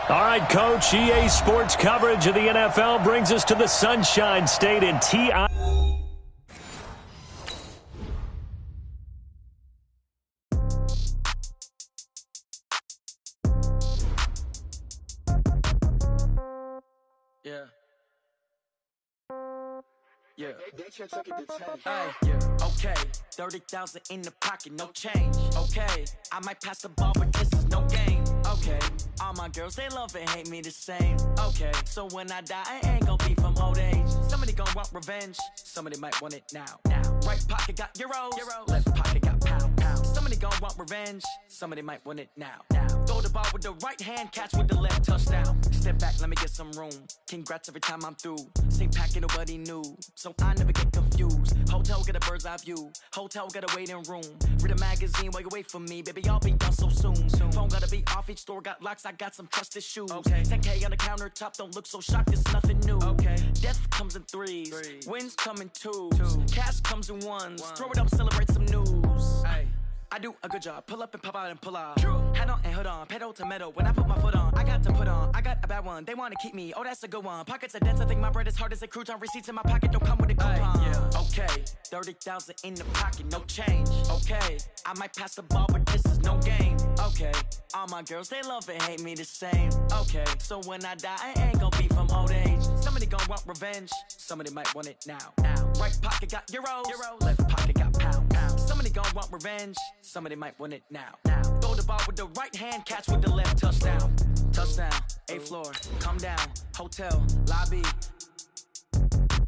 All right, Coach, EA Sports coverage of the NFL brings us to the Sunshine State in TI. Yeah. Hey, yeah. Okay, 30,000 in the pocket, no change. Okay, I might pass the ball, but this is no game. Okay, all my girls, they love and hate me the same. Okay, so when I die, I ain't gon' be from old age. Somebody gon' want revenge, somebody might want it now. Right pocket got euros, left pocket got pound. Somebody gon' want revenge, somebody might want it now. Throw the ball with the right hand, catch with the left, touchdown. Step back, let me get some room. Congrats every time I'm through. Same packet, nobody knew, so I never get confused. Hotel get a bird's eye view, hotel got a waiting room. Read a magazine while you wait for me, baby, I'll be done so soon. Phone gotta be off, each store got locks, I got some trusted shoes. 10K on the countertop, don't look so shocked, it's nothing new. Death comes in threes, wins come in twos, cash comes in ones. Throw it up, celebrate some news. I do a good job, pull up and pop out and pull out. Head on and hood on, pedal to metal. When I put my foot on, I got to put on. I got a bad one, they wanna keep me, oh that's a good one. Pockets are dense, I think my bread is hard as a crouton. Receipts in my pocket don't come with a coupon. Okay, 30,000 in the pocket, no change. Okay, I might pass the ball, but this is no game. Okay, all my girls, they love and hate me the same. Okay, so when I die, I ain't gon' be from old age. Somebody gon' want revenge, somebody might want it now. Right pocket got euros, left pocket got pound. Somebody gon' want revenge, somebody might want it now. Throw the ball with the right hand, catch with the left, touchdown. Touchdown, 8th floor, come down, hotel, lobby.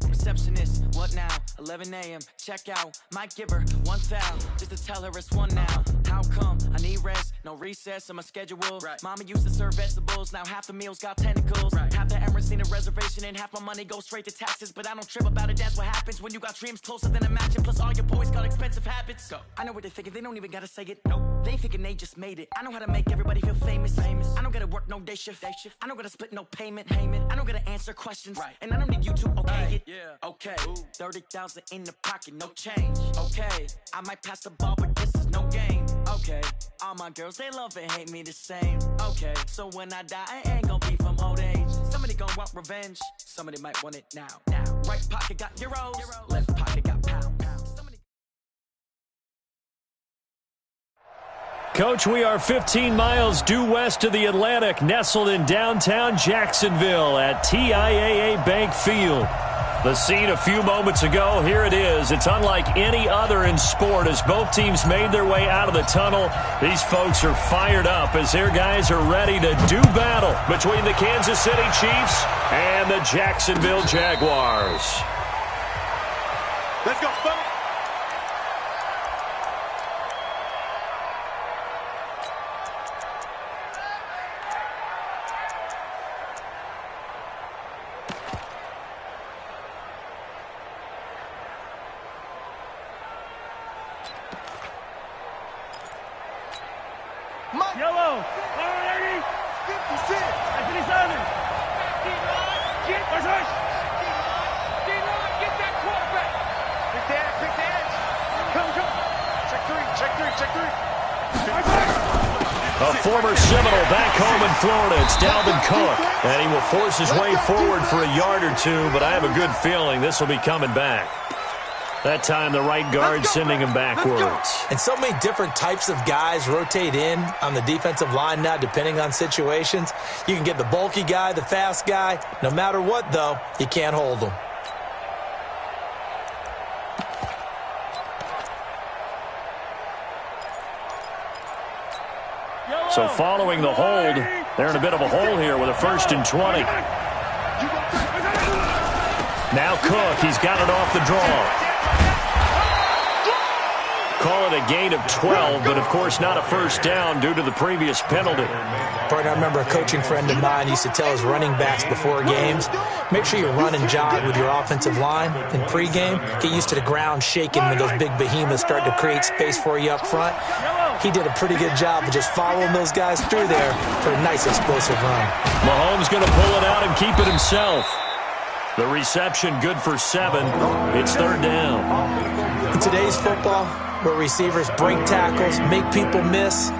Receptionist, what now? 11 a.m., check out. Might give her 1 foul, just to tell her it's one now. How come? I need rest, no recess in my schedule. Mama used to serve vegetables, now half the meals got tentacles. Half the Emirates need a reservation and half my money goes straight to taxes. But I don't trip about it, that's what happens when you got dreams closer than a match. Plus all your boys got expensive habits. Go. I know what they're thinking, they don't even gotta say it. Nope. They thinking they just made it. I know how to make everybody feel famous. I don't gotta work no day shift. I don't gotta split no payment. I don't gotta answer questions. And I don't need you to okay it. Okay, 30,000 in the pocket, no change. Okay, I might pass the ball, but this is no game. Okay, all my girls, they love and hate me the same. Okay, so when I die, I ain't gon' be from old age. Somebody gon' want revenge, somebody might want it now. Right pocket got euros, left pocket got pound. Coach, we are 15 miles due west of the Atlantic, nestled in downtown Jacksonville at TIAA Bank Field. The scene a few moments ago, here it is. It's unlike any other in sport as both teams made their way out of the tunnel. These folks are fired up as their guys are ready to do battle between the Kansas City Chiefs and the Jacksonville Jaguars. Let's go, folks. Yellow, 180, 56, that's 57. Get that quarterback. Pick the edge. Come. Check three. A former Seminole back home in Florida. It's Dalvin Cook, and he will force his way forward for a yard or two, but I have a good feeling this will be coming back. That time, the right guard sending him backwards. And so many different types of guys rotate in on the defensive line now, depending on situations. You can get the bulky guy, the fast guy. No matter what, though, you can't hold them. So following the hold, they're in a bit of a hole here with a 1st and 20. Now Cook, he's got it off the draw. Call it a gain of 12, but of course not a first down due to the previous penalty. Partner, I remember a coaching friend of mine used to tell his running backs before games, make sure you run and jog with your offensive line in pregame. Get used to the ground shaking when those big behemoths start to create space for you up front. He did a pretty good job of just following those guys through there for a nice explosive run. Mahomes going to pull it out and keep it himself. The reception good for 7. It's 3rd down. In today's football, where receivers break tackles, make people miss,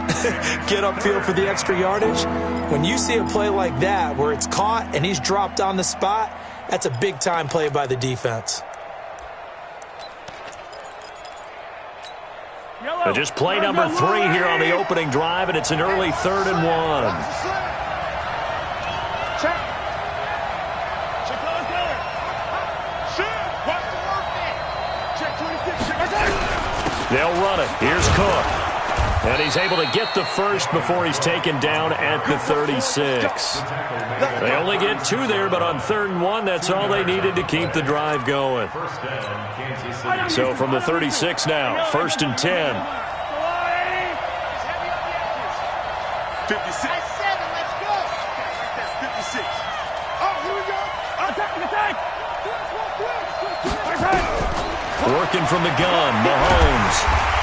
get upfield for the extra yardage. When you see a play like that where it's caught and he's dropped on the spot, that's a big-time play by the defense. So just play number 3 here on the opening drive, and it's an early 3rd and 1. Check. Check on there. Shoot. Watch the work man. Check 26. Check. They'll run it. Here's Cook. And he's able to get the first before he's taken down at the 36. They only get 2 there, but on 3rd and 1, that's all they needed to keep the drive going. So from the 36 now, 1st and 10. 56. 56. Oh, here we go. Attack. Working from the gun, Mahomes.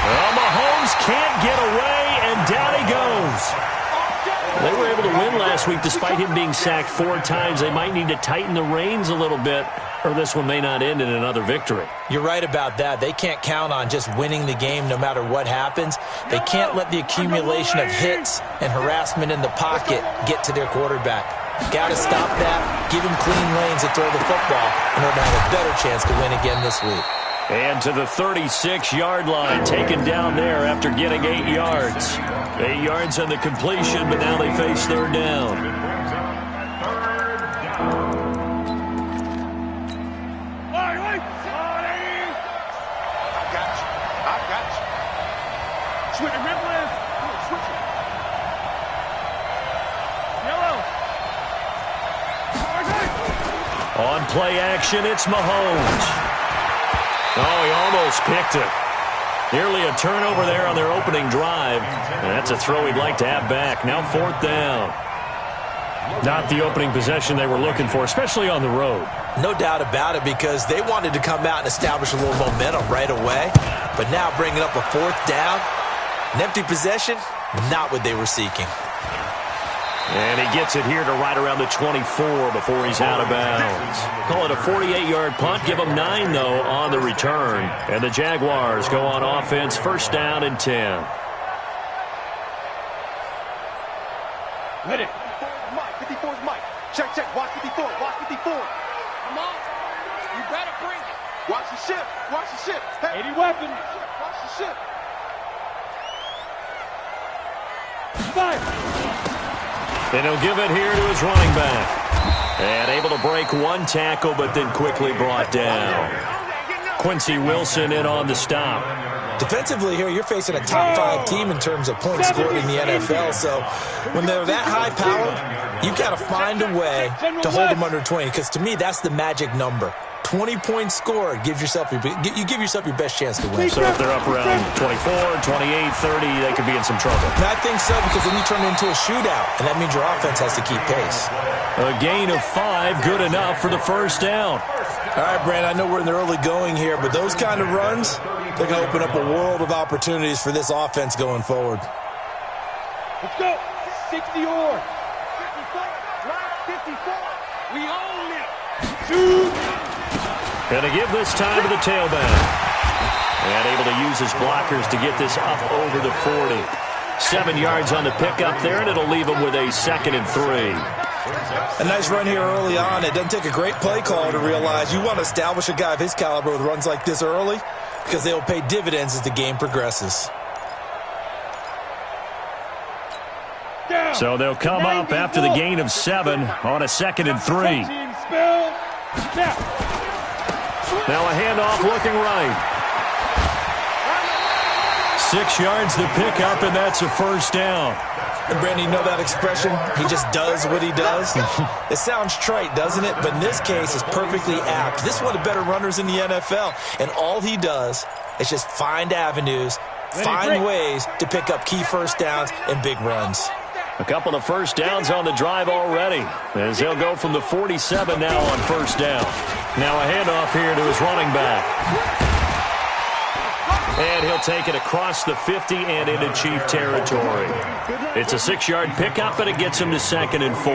Well, Mahomes can't get away, and down he goes. They were able to win last week despite him being sacked 4 times. They might need to tighten the reins a little bit, or this one may not end in another victory. You're right about that. They can't count on just winning the game no matter what happens. They can't let the accumulation of hits and harassment in the pocket get to their quarterback. Got to stop that, give him clean lanes to throw the football in order to have a better chance to win again this week. And to the 36-yard line, taken down there after getting 8 yards. 8 yards on the completion, but now they face 3rd down. I got you. Switch it, Ripley. Switch it. Yellow. On play action, it's Mahomes. Oh, he almost picked it. Nearly a turnover there on their opening drive. And that's a throw he'd like to have back. Now 4th down. Not the opening possession they were looking for, especially on the road. No doubt about it, because they wanted to come out and establish a little momentum right away. But now bringing up a 4th down, an empty possession, not what they were seeking. And he gets it here to right around the 24 before he's out of bounds. Call it a 48-yard punt. Give them 9, though, on the return. And the Jaguars go on offense, 1st down and 10. Ready. 54's Mike. Check. Watch 54. Watch 54. Come on. You better bring it. Watch the ship. Hey. 80 weapons. Watch the ship. Fire. And he'll give it here to his running back. And able to break 1 tackle, but then quickly brought down. Quincy Wilson in on the stop. Defensively here, you're facing a top 5 team in terms of points scored in the NFL. So when they're that high powered, you've got to find a way to hold them under 20. Because to me, that's the magic number. 20 points scored gives yourself you give yourself your best chance to win. So if they're up around 24, 28, 30, they could be in some trouble. And I think so, because then you turn it into a shootout, and that means your offense has to keep pace. A gain of 5, good enough for the 1st down. All right, Brandon, I know we're in the early going here, but those kind of runs, they're going to open up a world of opportunities for this offense going forward. Let's go. 60 or 54. We own it. Shoot. Going to give this time to the tailback. And able to use his blockers to get this up over the 40. 7 yards on the pickup there, and it'll leave him with a 2nd and 3. A nice run here early on. It doesn't take a great play call to realize you want to establish a guy of his caliber with runs like this early, because they will pay dividends as the game progresses. So they'll come up after the gain of 7 on a 2nd and 3. Now a handoff looking right. 6 yards the pickup, and that's a 1st down. And Brandon, you know that expression? He just does what he does. It sounds trite, doesn't it? But in this case, it's perfectly apt. This is one of the better runners in the NFL. And all he does is just find avenues, find ways to pick up key 1st downs and big runs. A couple of 1st downs on the drive already, as they'll go from the 47 now on 1st down. Now a handoff here to his running back. And he'll take it across the 50 and into Chief territory. It's a 6-yard pickup, but it gets him to 2nd and 4.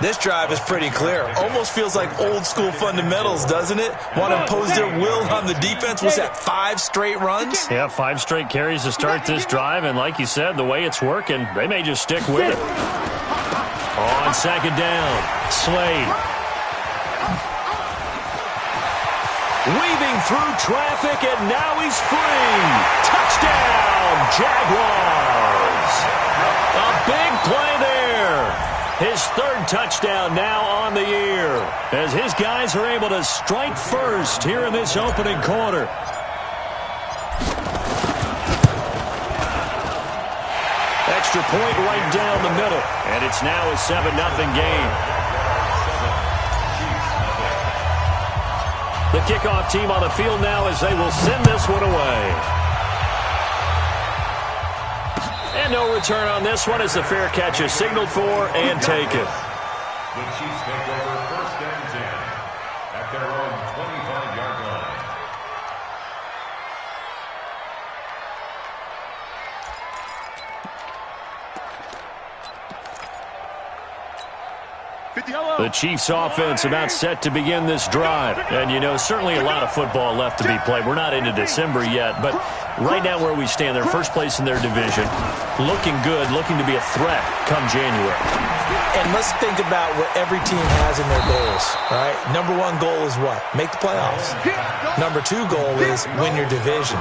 This drive is pretty clear. Almost feels like old-school fundamentals, doesn't it? Want to impose their will on the defense. Was that 5 straight runs? Yeah, 5 straight carries to start this drive, and like you said, the way it's working, they may just stick with it. On second down, Slade. Weaving through traffic, and now he's free. Touchdown, Jaguars. A big play there. His 3rd touchdown now on the year, as his guys are able to strike first here in this opening quarter. Extra point right down the middle, and it's now a 7-0 game. The kickoff team on the field now as they will send this one away. And no return on this one as the fair catch is signaled for and taken. The Chiefs take over 1st and 10 at their own 25-yard line. The Chiefs offense about set to begin this drive. And, you know, certainly a lot of football left to be played. We're not into December yet, but right now where we stand, they're first place in their division. Looking good, looking to be a threat come January. And let's think about what every team has in their goals, all right? Number 1 goal is what? Make the playoffs. Number 2 goal is win your division.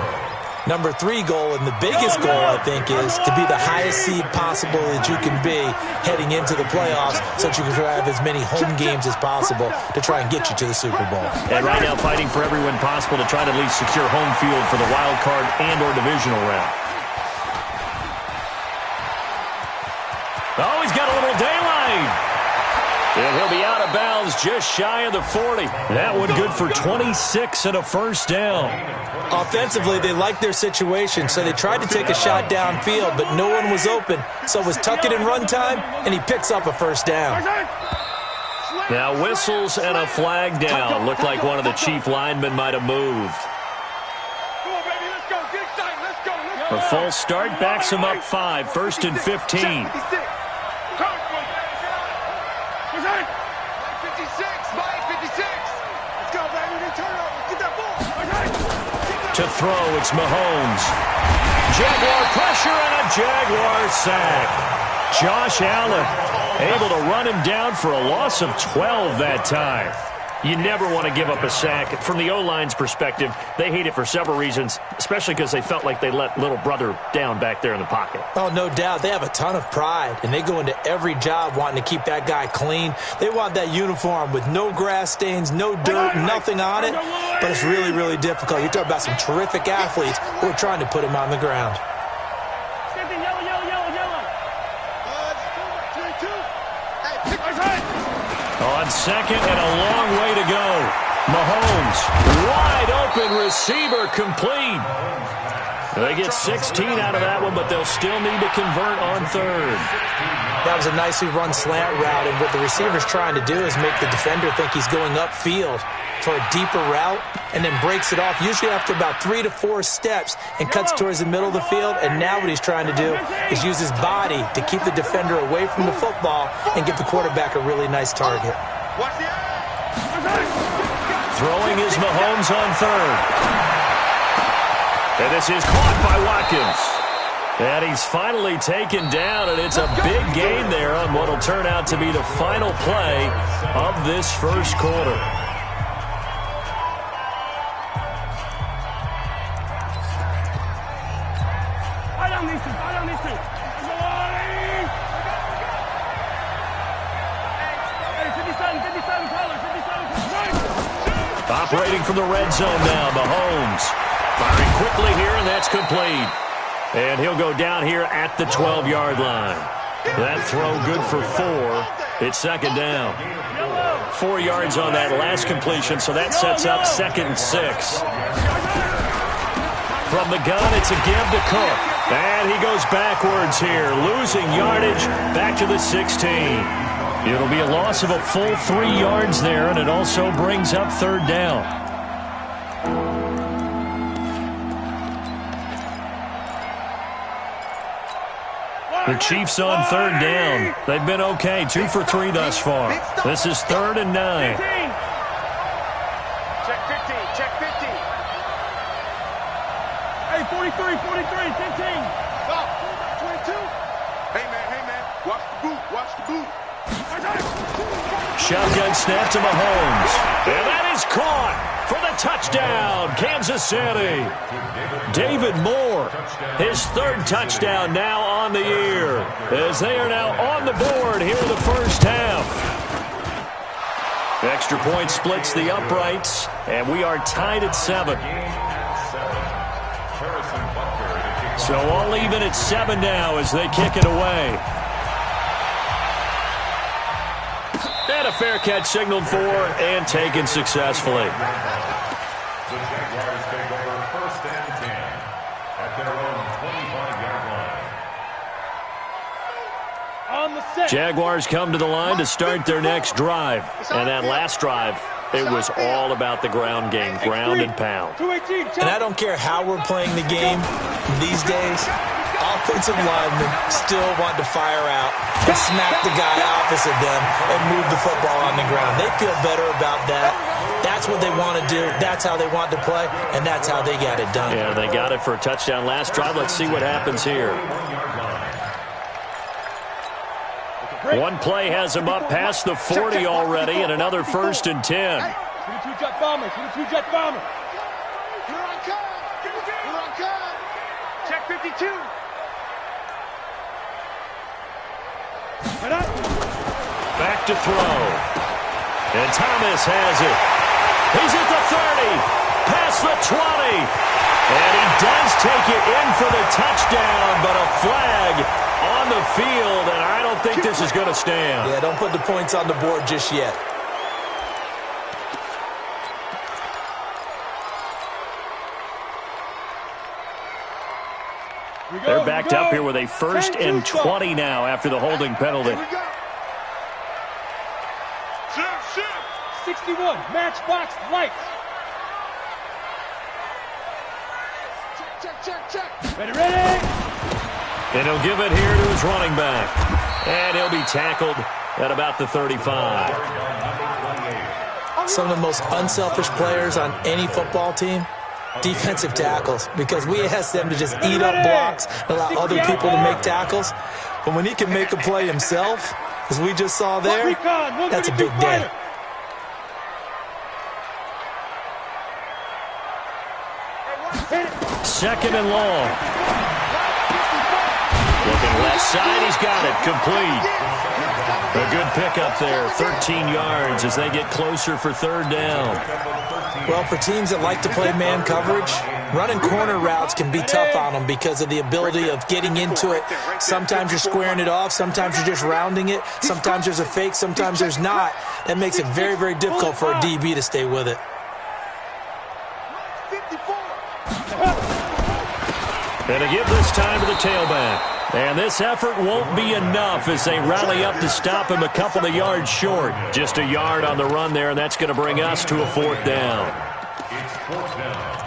Number 3 goal, and the biggest goal, I think, is to be the highest seed possible that you can be heading into the playoffs so that you can have as many home games as possible to try and get you to the Super Bowl. And right now fighting for every win possible to try to at least secure home field for the wild card and or divisional round. Oh, he's got a little daylight. And he'll be out of bounds just shy of the 40. That one good for 26 and a 1st down. Offensively, they liked their situation, so they tried to take a shot downfield, but no one was open. So it was tuck it in run time, and he picks up a 1st down. Now whistles and a flag down. Looked like one of the Chief linemen might have moved. A false start backs him up 5, 1st and 15. To throw, it's Mahomes. Jaguar pressure and a Jaguar sack. Josh Allen able to run him down for a loss of 12 that time. You never want to give up a sack. From the O-line's perspective, they hate it for several reasons, especially because they felt like they let little brother down back there in the pocket. Oh, no doubt. They have a ton of pride, and they go into every job wanting to keep that guy clean. They want that uniform with no grass stains, no dirt, nothing on it, but it's really, really difficult. You're talking about some terrific athletes who are trying to put him on the ground. On second and a long way to go. Mahomes, wide open receiver, complete. They get 16 out of that one, but they'll still need to convert on 3rd. That was a nicely run slant route, and what the receiver's trying to do is make the defender think he's going upfield for a deeper route, and then breaks it off, usually after about 3 to 4 steps, and cuts towards the middle of the field. And now what he's trying to do is use his body to keep the defender away from the football and give the quarterback a really nice target. Throwing is Mahomes on 3rd. And this is caught by Watkins. And he's finally taken down, and it's a big gain there on what will turn out to be the final play of this 1st quarter. Operating from the red zone now, Mahomes. Firing quickly here, and that's complete. And he'll go down here at the 12-yard line. That throw good for 4. It's 2nd down. 4 yards on that last completion, so that sets up 2nd and 6. From the gun, it's a give to Cook. And he goes backwards here, losing yardage back to the 16. It'll be a loss of a full 3 yards there, and it also brings up 3rd down. The Chiefs on third down. They've been okay, 2 for 3 thus far. This is 3rd and 9. Check 15, check 15. Hey, 43, 15. Stop. 22. Hey, man, watch the boot. Shotgun snap to Mahomes. And that is caught for the touchdown, Kansas City. David Moore, his 3rd touchdown now on the year, as they are now on the board here in the first half. Extra point splits the uprights, and we are tied at 7. So all even at 7 now as they kick it away. And a fair catch signaled for and taken successfully. The Jaguars take over 1st and 10 at their own 25-yard line. On the set. Jaguars come to the line to start their next drive. And that last drive, it was all about the ground game, ground and pound. And I don't care how we're playing the game these days, offensive linemen still want to fire out and smack the guy opposite them and move the football on the ground. They feel better about that. That's what they want to do. That's how they want to play, and that's how they got it done. Yeah, they got it for a touchdown last drive. Let's see what happens here. One play has him up past the 40 already, and another 1st and 10. 22-jet bomber. Here I come. Check 52. Back to throw. And Thomas has it. He's at the 30. Past the 20. And he does take it in for the touchdown, but a flag on the field, and I don't think this is going to stand. Yeah, don't put the points on the board just yet. They're backed up here with a 1st and 20 now after the holding penalty. 61, matchbox lights. Check. Ready. And he'll give it here to his running back. And he'll be tackled at about the 35. Some of the most unselfish players on any football team, defensive tackles, because we ask them to just eat up blocks and allow other people to make tackles. But when he can make a play himself, as we just saw there, that's a big day. Second and long. Looking left side, he's got it. Complete. A good pickup there, 13 yards as they get closer for 3rd down. Well, for teams that like to play man coverage, running corner routes can be tough on them because of the ability of getting into it. Sometimes you're squaring it off. Sometimes you're just rounding it. Sometimes there's a fake. Sometimes there's not. That makes it very, very difficult for a DB to stay with it. And to give this time to the tailback. And this effort won't be enough as they rally up to stop him a couple of yards short. Just a yard on the run there, and that's going to bring us to a 4th down. It's 4th down.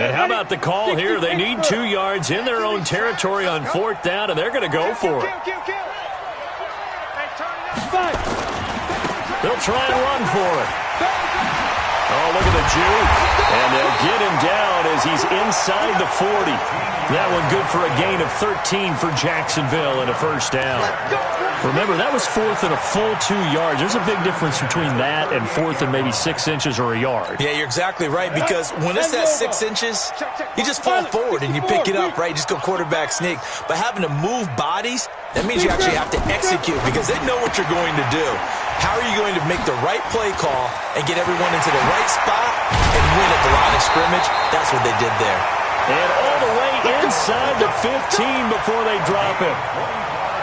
And how about the call here? They need 2 yards in their own territory on 4th down, and they're going to go for it. They'll try and run for it. Oh, look at the juke. And they'll get him down as he's inside the 40. That one good for a gain of 13 for Jacksonville and a 1st down. Remember, that was 4th and a full 2 yards. There's a big difference between that and 4th and maybe 6 inches or a yard. Yeah, you're exactly right, because when it's at 6 inches, you just fall forward and you pick it up, right? You just go quarterback sneak. But having to move bodies, that means you actually have to execute because they know what you're going to do. How are you going to make the right play call and get everyone into the right spot and win at the line of scrimmage? That's what they did there. And all the way inside the 15 before they drop it.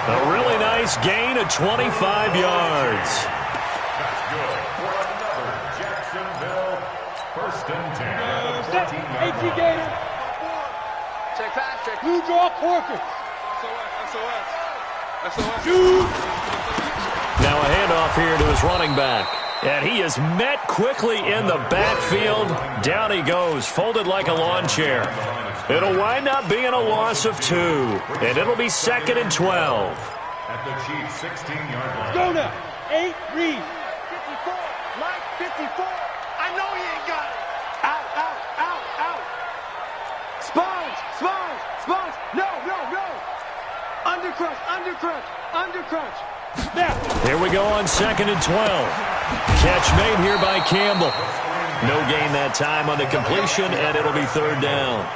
A really nice gain of 25 yards. That's good for another Jacksonville 1st and 10. 18 Gator. Check pass, check. Blue draw Corker. SOS. Now a handoff here to his running back. And he is met quickly in the backfield. Down he goes, folded like a lawn chair. It'll wind up being a loss of 2, and it'll be 2nd and 12. At the Chiefs' 16-yard line. Go now. 8, read. 54, Mike, 54. I know he ain't got it. Out, out, out, out. Sponge, sponge, sponge. No, no, no. Undercrunch, undercrunch, undercrunch. Now. Here we go on 2nd and 12. Catch made here by Campbell. No gain that time on the completion, and it'll be 3rd down.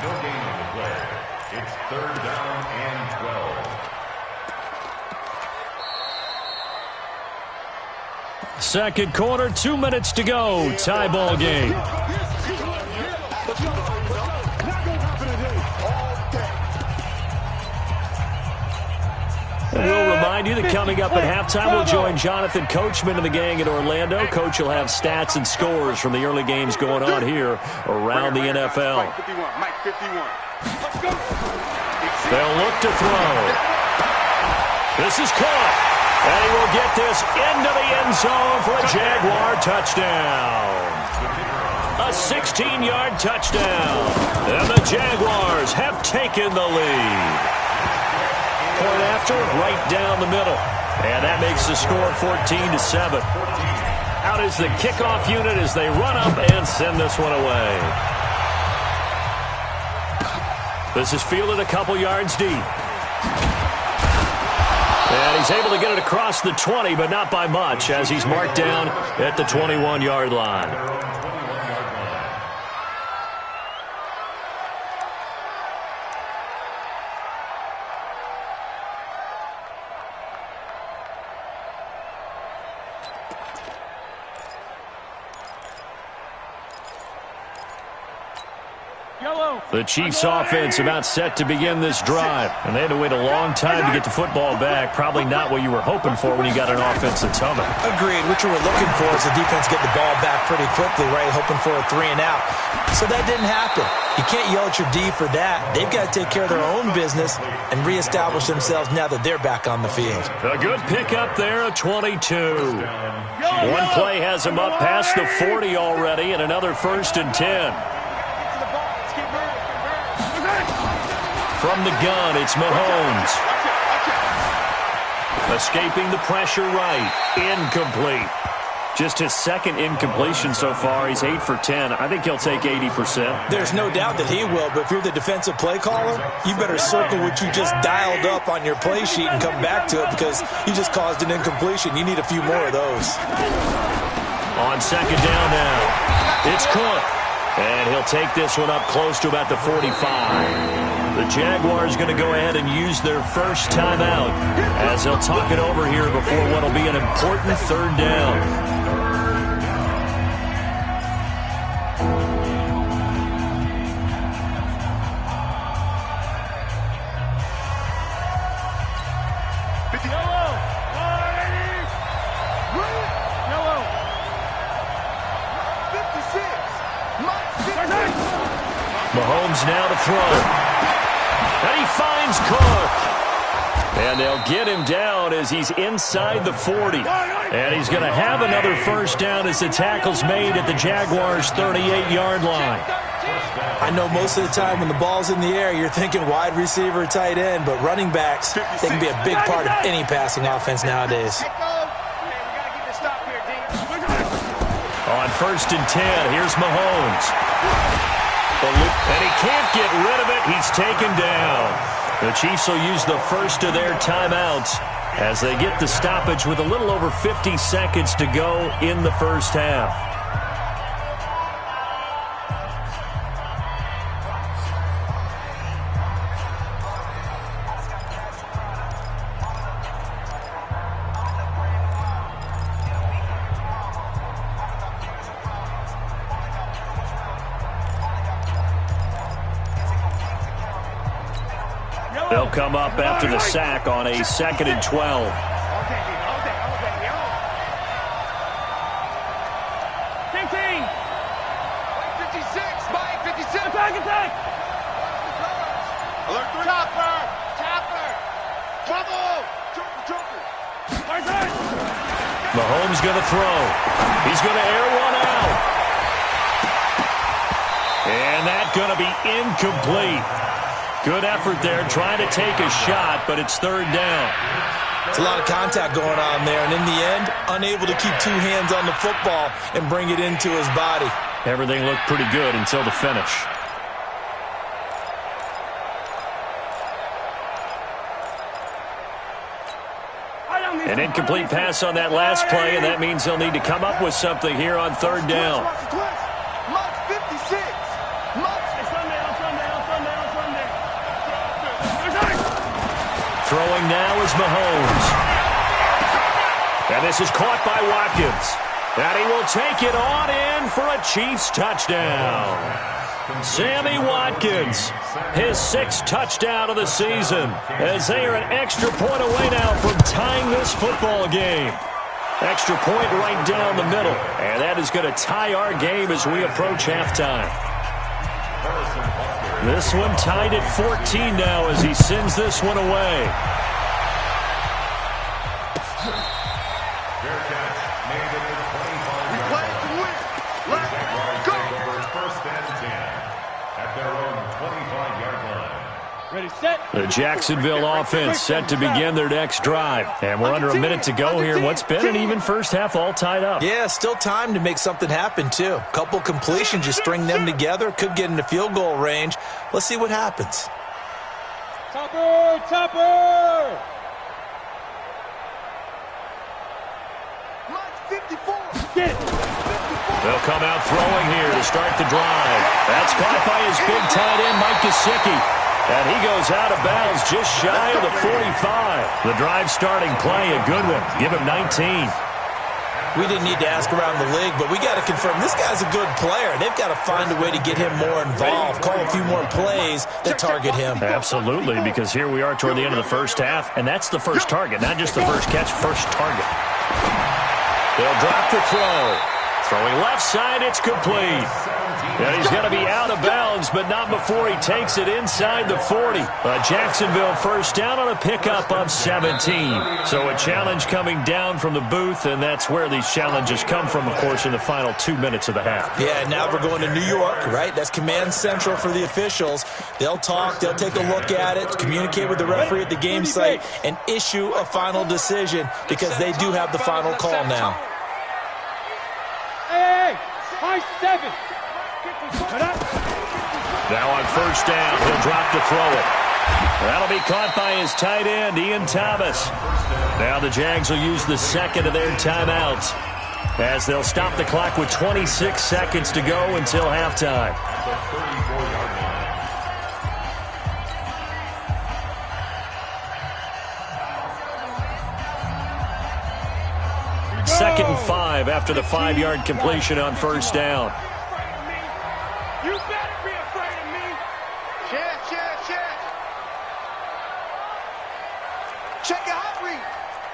No gain on the play. It's 3rd down and 12. Second quarter, 2 minutes to go. Tie ball game. We'll remind you that coming up at halftime, we'll join Jonathan Coachman and the gang in Orlando. Coach will have stats and scores from the early games going on here around the NFL. Mike 51, Mike 51. Let's go. They'll look to throw. This is caught. And he will get this into the end zone for a Jaguar touchdown. A 16-yard touchdown. And the Jaguars have taken the lead. Point after, right down the middle. And that makes the score 14-7. Out is the kickoff unit as they run up and send this one away. This is fielded a couple yards deep. And he's able to get it across the 20, but not by much, as he's marked down at the 21-yard line. The Chiefs offense about set to begin this drive. And they had to wait a long time to get the football back. Probably not what you were hoping for when you got an offense that's humming. Agreed. What you were looking for is the defense get the ball back pretty quickly, right? Hoping for a 3 and out. So that didn't happen. You can't yell at your D for that. They've got to take care of their own business and reestablish themselves now that they're back on the field. A good pickup there, a 22. One play has him up past the 40 already, and another 1st and 10. From the gun, it's Mahomes. Escaping the pressure right. Incomplete. Just his 2nd incompletion so far. He's 8 for 10. I think he'll take 80%. There's no doubt that he will, but if you're the defensive play caller, you better circle what you just dialed up on your play sheet and come back to it because you just caused an incompletion. You need a few more of those. On 2nd down now. It's Cook. And he'll take this one up close to about the 45. The Jaguars going to go ahead and use their first timeout as they'll talk it over here before what will be an important 3rd down. Mahomes now to throw. And he finds Cook. And they'll get him down as he's inside the 40. And he's going to have another 1st down as the tackle's made at the Jaguars' 38-yard line. I know most of the time when the ball's in the air, you're thinking wide receiver, tight end, but running backs, they can be a big part of any passing offense nowadays. On 1st and 10, here's Mahomes. And he can't get rid of it. He's taken down. The Chiefs will use the first of their timeouts as they get the stoppage with a little over 50 seconds to go in the first half. They'll come up after the sack on a 2nd and 12. 56, Mike, 56. Attack! Alert 3. Chopper! Trouble! Joker! Mahomes going to throw. He's going to air one out. And that's going to be incomplete. Good effort there trying to take a shot, but it's third down. It's a lot of contact going on there, and in the end, unable to keep two hands on the football and bring it into his body. Everything looked pretty good until the finish. An incomplete pass on that last play, and that means they'll need to come up with something here on third down. Throwing now is Mahomes. And this is caught by Watkins. And he will take it on in for a Chiefs touchdown. Sammy Watkins, his 6th touchdown of the season, as they are an extra point away now from tying this football game. Extra point right down the middle. And that is going to tie our game as we approach halftime. This one tied at 14 now as he sends this one away. Fair catch made at the 25-yard line. Jaguars take over first and 10 at their own 25-yard line. Ready, set. The Jacksonville offense set to begin their next drive. And we're under a minute to go here. What's been an even first half all tied up. Yeah, still time to make something happen, too. Couple completions, you string them together, could get into field goal range. Let's see what happens. Topper, topper! Get it. They'll come out throwing here to start the drive. That's caught by his big tight end, Mike Gesicki. And he goes out of bounds just shy of the 45. The drive starting play, a good one. Give him 19. We didn't need to ask around the league, but we got to confirm this guy's a good player. They've got to find a way to get him more involved, call a few more plays that target him. Absolutely, because here we are toward the end of the first half, and that's the first target, not just the first catch, first target. They'll drop the throw. Throwing left side, it's complete. And he's going to be out of bounds, but not before he takes it inside the 40. A Jacksonville first down on a pickup of 17. So a challenge coming down from the booth, and that's where these challenges come from, of course, in the final 2 minutes of the half. Yeah, now we're going to New York, right? That's command central for the officials. They'll talk, they'll take a look at it, communicate with the referee at the game site, and issue a final decision because they do have the final call now. Hey, high 7. Now on first down, he'll drop to throw it. That'll be caught by his tight end, Ian Thomas. Now the Jags will use the second of their timeouts as they'll stop the clock with 26 seconds to go until halftime. The 34-yard line. 2nd and 5 after the 5-yard completion on first down. You better be afraid of me. Check. Check your hot read.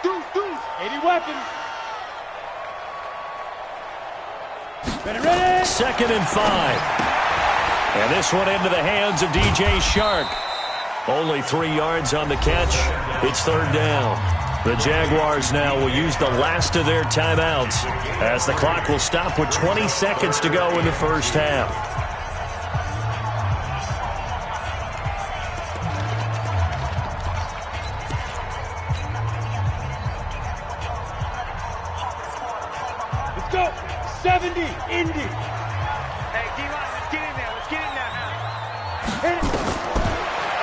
Deuce. 80 weapons. Ready. 2nd and 5. And this one into the hands of DJ Shark. Only 3 yards on the catch. It's third down. The Jaguars now will use the last of their timeouts as the clock will stop with 20 seconds to go in the first half. Let's go. 70, Indy. Hey, D-line, let's get in there. Let's get in there now. Hit it.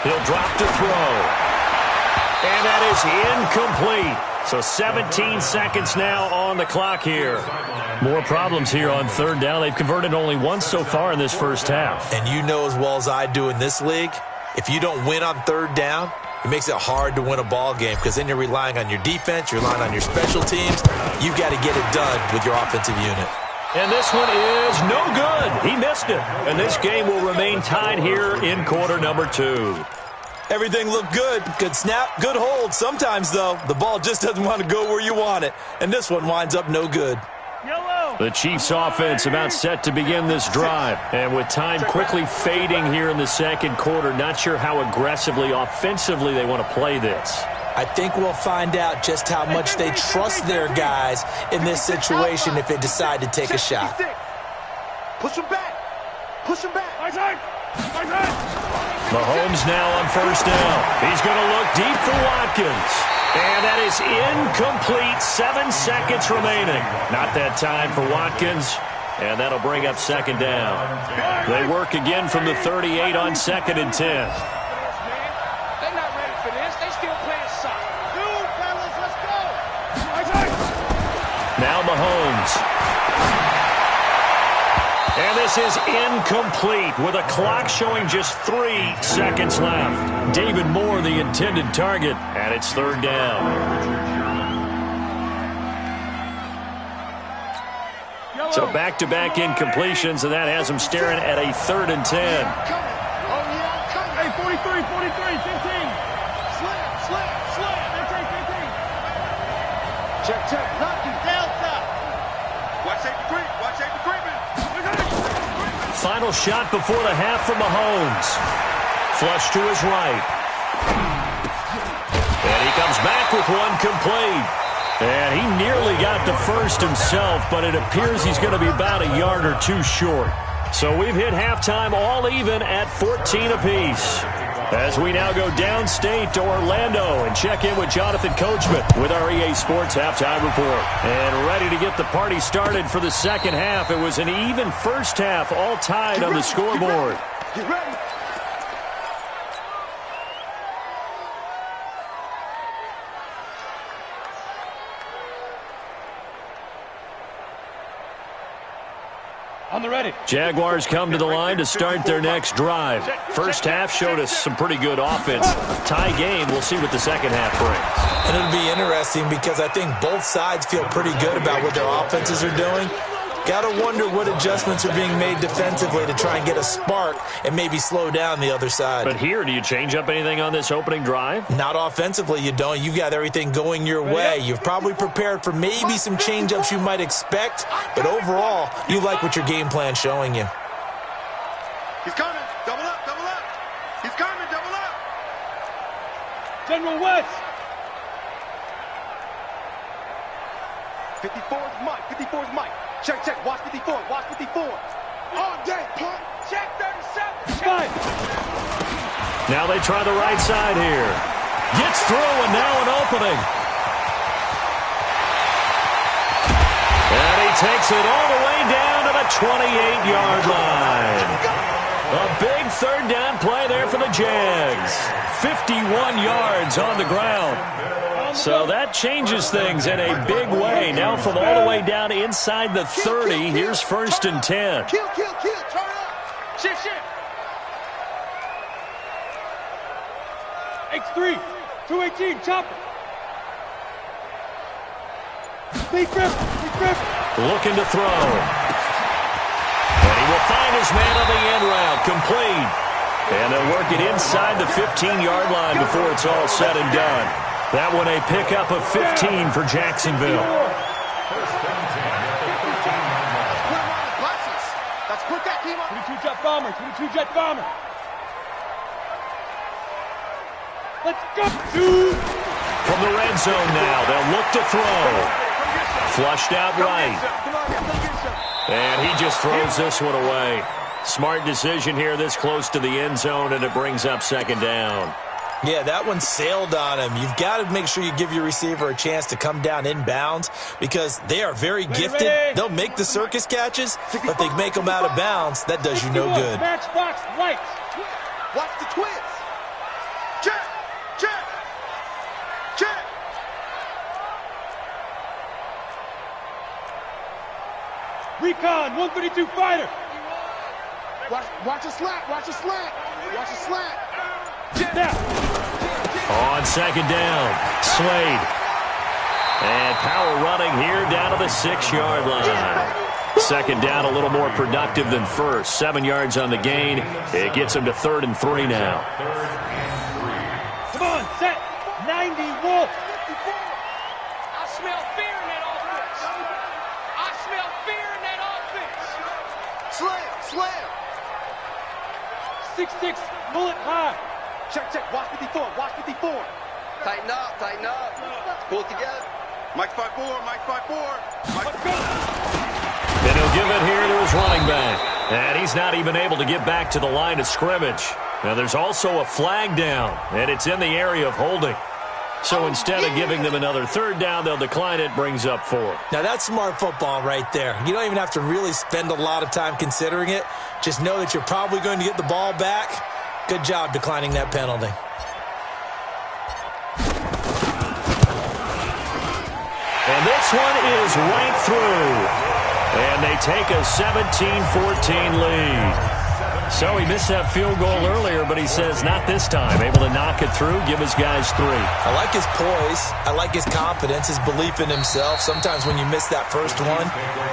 He'll drop to throw. And that is incomplete. So 17 seconds now on the clock here. More problems here on third down. They've converted only once so far in this first half. And you know as well as I do in this league, if you don't win on third down, it makes it hard to win a ball game because then you're relying on your defense, you're relying on your special teams. You've got to get it done with your offensive unit. And this one is no good. He missed it. And this game will remain tied here in quarter number 2. Everything looked good. Good snap, good hold. Sometimes, though, the ball just doesn't want to go where you want it. And this one winds up no good. The Chiefs offense about set to begin this drive. And with time quickly fading here in the second quarter, not sure how aggressively, offensively they want to play this. I think we'll find out just how much they trust their guys in this situation if they decide to take a shot. Push him back. Push him back. Mahomes now on first down. He's going to look deep for Watkins. And that is incomplete. 7 seconds remaining. Not that time for Watkins. And that'll bring up second down. They work again from the 38 on 2nd and 10. They're not ready for this. They still playing soccer. Dude, fellas, let's go. Now Mahomes. And this is incomplete with a clock showing just 3 seconds left. David Moore, the intended target, and it's third down. So back-to-back incompletions, and that has him staring at a 3rd and 10. Hey, 43, 15. Slam. 15. Check. Lucky. Delta. Watch safety creeping. Final shot before the half from Mahomes. Flush to his right. And he comes back with one complete. And he nearly got the first himself, but it appears he's going to be about a yard or 2 short. So we've hit halftime all even at 14 apiece. As we now go downstate to Orlando and check in with Jonathan Coachman with our EA Sports Halftime Report. And ready to get the party started for the second half. It was an even first half, all tied on the scoreboard. Get ready. On the ready. Jaguars come to the line to start their next drive. First half showed us some pretty good offense. Tie game, we'll see what the second half brings. And it'll be interesting because I think both sides feel pretty good about what their offenses are doing. Got to wonder what adjustments are being made defensively to try and get a spark and maybe slow down the other side. But here, do you change up anything on this opening drive? Not offensively, you don't. You've got everything going your way. You've probably prepared for maybe some change-ups you might expect, but overall, you like what your game plan's showing you. He's coming. Double up. He's coming. Double up. General West. 54's Mike. Check. Watch 54. All day, punt. Check 37. Five. Now they try the right side here. Gets through, and now an opening. And he takes it all the way down to the 28-yard line. A big third down play there for the Jags. 51 yards on the ground. So that changes things in a big way. Now from all the way down inside the 30, here's 1st and 10. Kill. Turn up. Shift. X3. 218. Chopper. Big grip. Looking to throw. And he will find his man on the end route. Complete. And they'll work it inside the 15-yard line before it's all said and done. That one a pickup of 15 for Jacksonville. Let's put that team up. 22 jet bomber. Let's go. From the red zone now, they'll look to throw. Flushed out right. And he just throws this one away. Smart decision here this close to the end zone, and it brings up second down. Yeah, that one sailed on him. You've got to make sure you give your receiver a chance to come down inbounds because they are very gifted. They'll make the circus catches, but they make them out of bounds. That does you no good. Matchbox lights. Watch the twins. Check. Recon 132 fighter. Watch a slant. On second down, Slade. And power running here down to the 6-yard line. Second down a little more productive than first. 7 yards on the gain. It gets him to 3rd and 3 now. Come on, set. 90 Wolf. I smell fear in that offense. I smell fear in that offense. Slam. 6'6", bullet high. Check. Watch 54. Tighten up, tighten up. Pull it together. Mike's 5'4", Mike's 5'4". And he'll give it here to his running back. And he's not even able to get back to the line of scrimmage. Now there's also a flag down, and it's in the area of holding. So instead of giving them another third down, they'll decline it, brings up 4. Now that's smart football right there. You don't even have to really spend a lot of time considering it. Just know that you're probably going to get the ball back. Good job declining that penalty. And this one is right through. And they take a 17-14 lead. So he missed that field goal earlier, but he says not this time. Able to knock it through, give his guys 3. I like his poise. I like his confidence, his belief in himself. Sometimes when you miss that first one,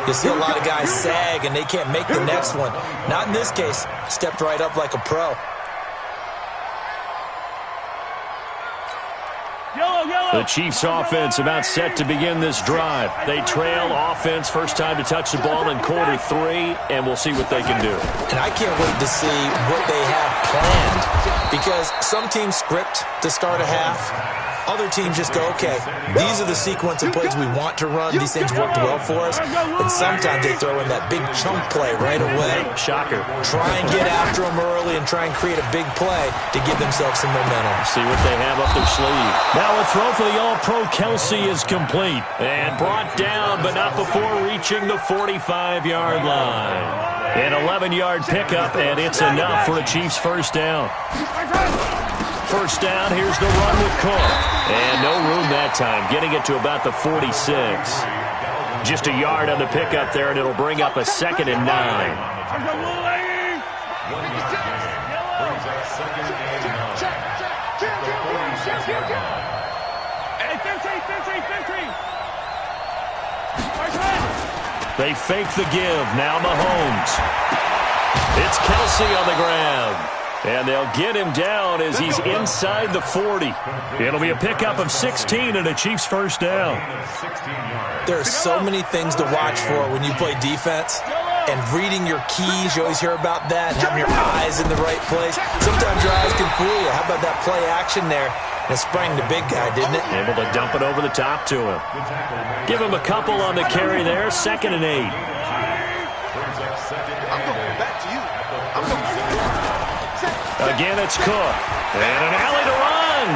you see a lot of guys sag and they can't make the next one. Not in this case. Stepped right up like a pro. The Chiefs offense about set to begin this drive. They trail offense, first time to touch the ball in quarter 3, and we'll see what they can do. And I can't wait to see what they have planned, because some teams script to start a half. Other teams just go, okay, these are the sequence of plays we want to run. These things worked well for us. And sometimes they throw in that big chunk play right away. Shocker. Try and get after them early and try and create a big play to give themselves some momentum. See what they have up their sleeve. Now a throw for the All-Pro Kelsey is complete. And brought down, but not before reaching the 45-yard line. An 11-yard pickup, and it's enough for a Chiefs first down. First down, here's the run with Cook. And no room that time, getting it to about the 46. Just a yard on the pickup there, and it'll bring up a 2nd and 9. They fake the give, now Mahomes. It's Kelsey on the ground. And they'll get him down as he's inside the 40. It'll be a pickup of 16 and a Chiefs first down. There are so many things to watch for when you play defense. And reading your keys, you always hear about that. Having your eyes in the right place. Sometimes your eyes can fool you. How about that play action there? And it sprang the big guy, didn't it? Able to dump it over the top to him. Give him a couple on the carry there. 2nd and 8. I'm going back to you. I'm going back to you. Again, it's Cook. And an alley to run.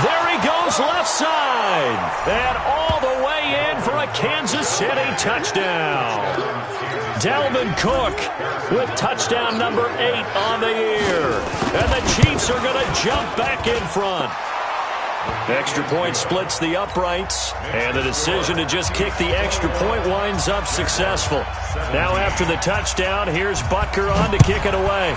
There he goes left side. And all the way in for a Kansas City touchdown. Dalvin Cook with touchdown number 8 on the year. And the Chiefs are going to jump back in front. Extra point splits the uprights, and the decision to just kick the extra point winds up successful. Now after the touchdown, here's Butker on to kick it away.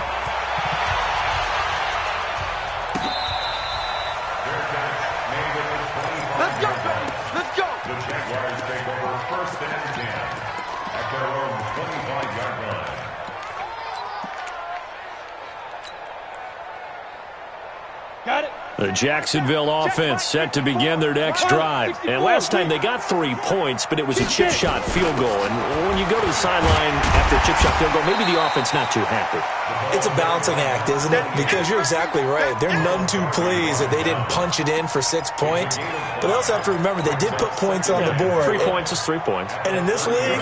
Let's go, baby. Let's go. The Jaguars take over 1st and 10 at their own 25-yard line. Got it. The Jacksonville offense set to begin their next drive. And last time they got 3 points, but it was a chip shot field goal. And when you go to the sideline after a chip shot field goal, maybe the offense not too happy. It's a balancing act, isn't it? Because you're exactly right. They're none too pleased that they didn't punch it in for 6 points. But they also have to remember they did put points on the board. 3 points is 3 points. And in this league,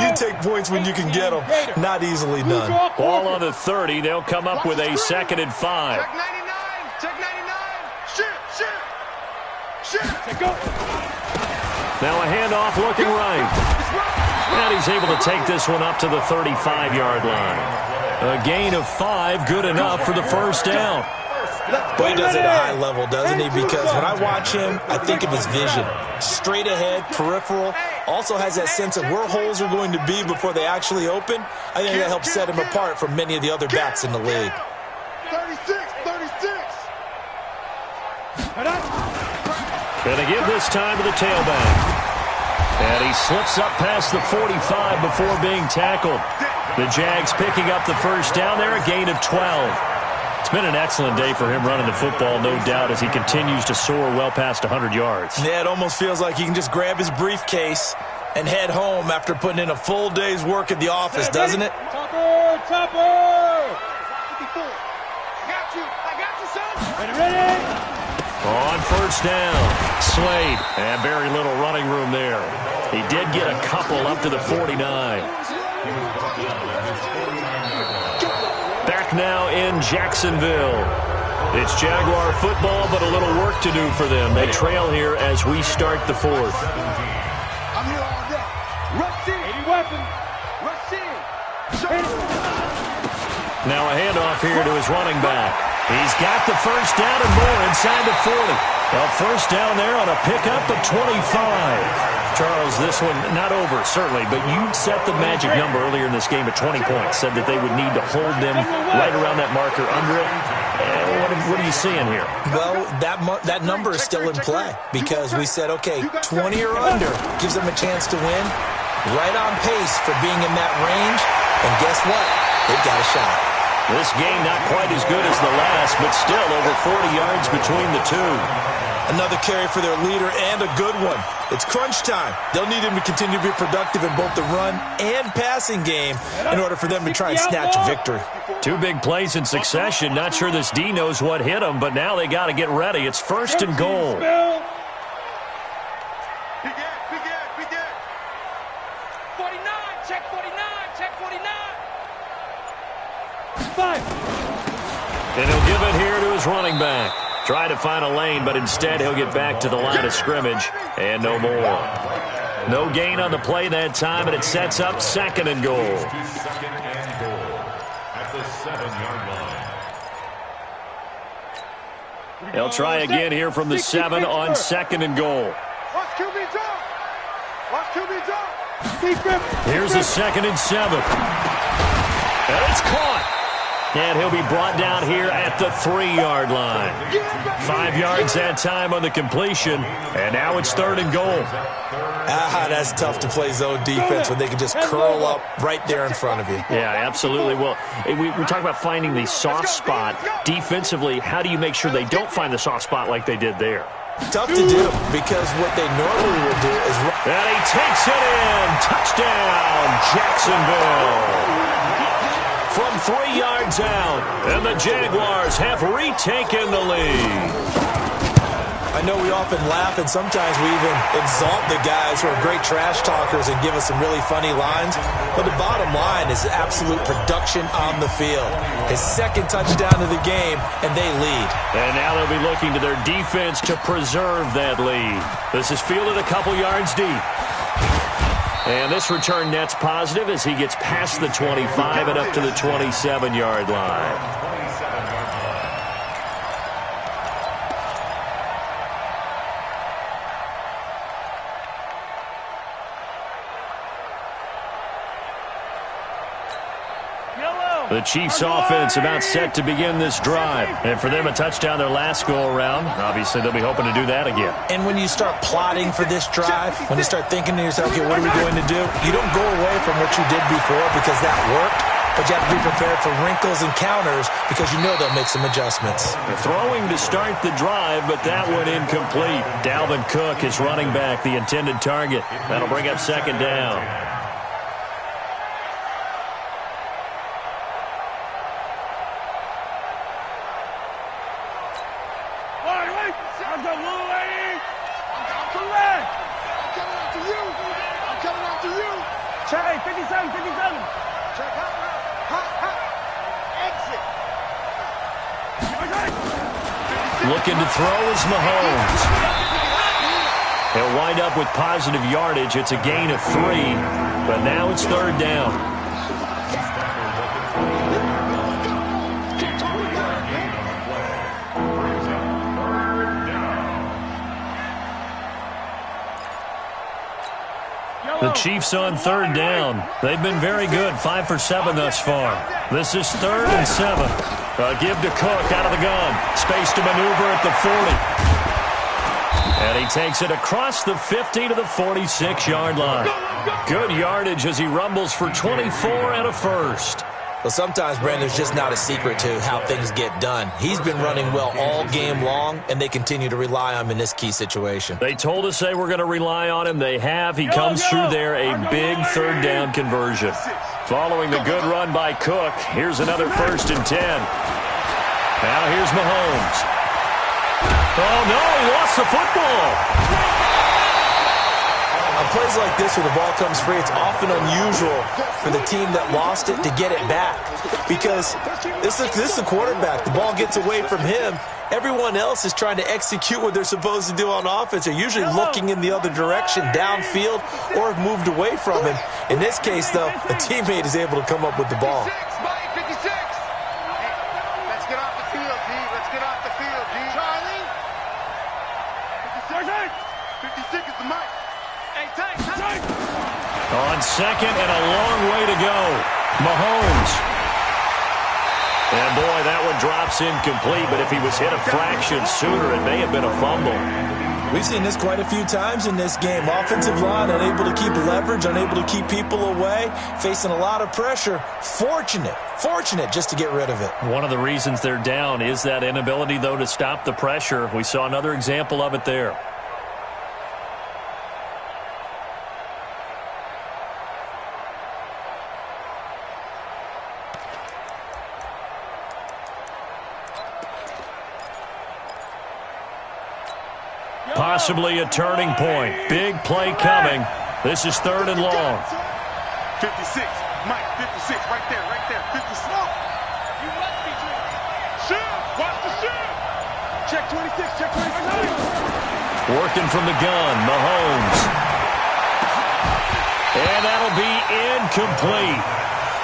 you take points when you can get them. Not easily done. Ball on the 30. They'll come up with a 2nd and 5. Check 99. Check 99. Shoot. Now a handoff looking right. And he's able to take this one up to the 35-yard line. A gain of 5, good enough for the first down. But he does it at a high level, doesn't he? Because when I watch him, I think of his vision. Straight ahead, peripheral. Also has that sense of where holes are going to be before they actually open. I think that helps set him apart from many of the other backs in the league. 36. Gonna give this time to the tailback. And he slips up past the 45 before being tackled. The Jags picking up the first down there, a gain of 12. It's been an excellent day for him running the football, no doubt, as he continues to soar well past 100 yards. Yeah, it almost feels like he can just grab his briefcase and head home after putting in a full day's work at the office, doesn't it? Topper! Ready. On first down, Slade, and very little running room there. He did get a couple up to the 49. Back now in Jacksonville. It's Jaguar football, but a little work to do for them. They trail here as we start the fourth. I'm here all day. Rush in. 80 weapon. Rush in. Now a handoff here to his running back. He's got the first down and more inside the 40. A first down there on a pickup of 25. Charles, this one not over, certainly, but you set the magic number earlier in this game at 20 points, said that they would need to hold them right around that marker under it. What are you seeing here? Well, that number is still in play because we said, okay, 20 or under gives them a chance to win. Right on pace for being in that range. And guess what? They've got a shot. This game not quite as good as the last, but still over 40 yards between the two. Another carry for their leader and a good one. It's crunch time. They'll need him to continue to be productive in both the run and passing game in order for them to try and snatch a victory. Two big plays in succession. Not sure this D knows what hit him, but now they got to get ready. It's first and goal. Begin. Begin. 49, check 49, check 49. 5. And he'll give it here to his running back. Try to find a lane, but instead he'll get back to the line of scrimmage and no more. No gain on the play that time, and it sets up second and goal. Second and goal at the 7-yard line. They'll try again here from the 7 on second and goal. Watch QB drop. Watch QB drop. Here's a 2nd and 7. And it's caught. And he'll be brought down here at the 3-yard line. 5 yards that time on the completion. And now it's 3rd and goal. That's tough to play zone defense when they can just curl up right there in front of you. Yeah, absolutely. Well, we talk about finding the soft spot. Defensively, how do you make sure they don't find the soft spot like they did there? Tough to do because what they normally will do is... And he takes it in. Touchdown, Jacksonville. From 3 yards out, and the Jaguars have retaken the lead. I know we often laugh, and sometimes we even exalt the guys who are great trash talkers and give us some really funny lines. But the bottom line is absolute production on the field. His 2nd touchdown of the game, and they lead. And now they'll be looking to their defense to preserve that lead. This is fielded a couple yards deep. And this return net's positive as he gets past the 25 and up to the 27-yard line. The Chiefs' offense about set to begin this drive. And for them, a touchdown their last go-around. Obviously, they'll be hoping to do that again. And when you start plotting for this drive, when you start thinking to yourself, okay, what are we going to do? You don't go away from what you did before because that worked. But you have to be prepared for wrinkles and counters because you know they'll make some adjustments. Throwing to start the drive, but that one incomplete. Dalvin Cook is running back, the intended target. That'll bring up 2nd down. Check 57. Check hot. Exit. Looking to throw is Mahomes. He'll wind up with positive yardage. It's a gain of 3, but now it's 3rd down. The Chiefs on 3rd down. They've been very good, 5 for 7 thus far. This is 3rd and 7. Give to Cook out of the gun. Space to maneuver at the 40. And he takes it across the 50 to the 46-yard line. Good yardage as he rumbles for 24 and a first. Well, sometimes, Brandon, there's just not a secret to how things get done. He's been running well all game long, and they continue to rely on him in this key situation. They told us they were going to rely on him. They have. He comes through there, a big 3rd down conversion. Following the good run by Cook, here's another 1st and 10. Now here's Mahomes. Oh, no, he lost the football. On plays like this where the ball comes free, it's often unusual for the team that lost it to get it back. Because this is the quarterback. The ball gets away from him. Everyone else is trying to execute what they're supposed to do on offense. They're usually looking in the other direction, downfield, or have moved away from him. In this case, though, a teammate is able to come up with the ball. 56. Hey, let's get off the field, G. Let's get off the field, G. Charlie. 56 is the mic. Hey, Tank. On second and a long way to go. Mahomes. And, boy, that one drops incomplete, but if he was hit a fraction sooner, it may have been a fumble. We've seen this quite a few times in this game. Offensive line unable to keep leverage, unable to keep people away, facing a lot of pressure. Fortunate just to get rid of it. One of the reasons they're down is that inability, though, to stop the pressure. We saw another example of it there. Possibly a turning point. Big play coming. This is 3rd and long. 56. Mike, 56. Right there. 56. You must be dreaming. Shift. Watch the shift. Check 26. Check 26. Working from the gun. Mahomes. And that'll be incomplete.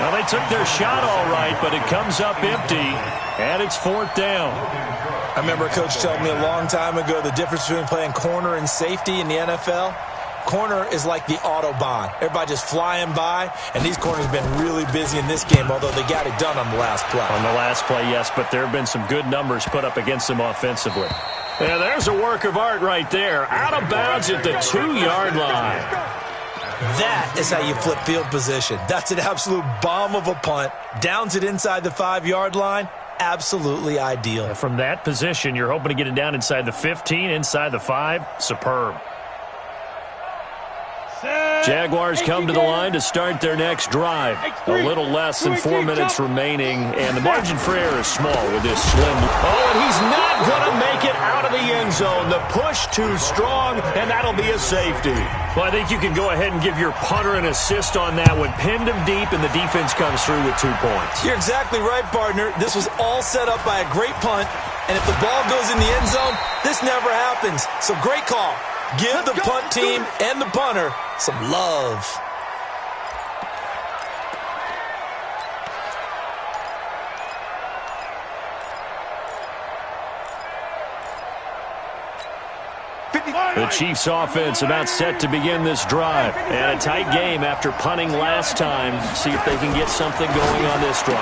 Now, they took their shot all right, but it comes up empty, and it's 4th down. I remember a coach telling me a long time ago the difference between playing corner and safety in the NFL. Corner is like the Autobahn. Everybody just flying by, and these corners have been really busy in this game, although they got it done on the last play. On the last play, yes, but there have been some good numbers put up against them offensively. Yeah, there's a work of art right there. Out of bounds at the 2-yard line. That is how you flip field position. That's an absolute bomb of a punt. Downs it inside the 5-yard line. Absolutely ideal. From that position, you're hoping to get it down inside the 15, inside the 5. Superb. Jaguars come to the line to start their next drive. A little less than 4 minutes remaining, and the margin for error is small with this slim. Oh, and he's not going to make it out of the end zone. The push too strong, and that'll be a safety. Well, I think you can go ahead and give your punter an assist on that one. Pinned him deep, and the defense comes through with 2 points. You're exactly right, partner. This was all set up by a great punt, and if the ball goes in the end zone, this never happens. So great call. Give the punt team and the punter some love. The Chiefs offense about set to begin this drive. And a tight game after punting last time. See if they can get something going on this drive.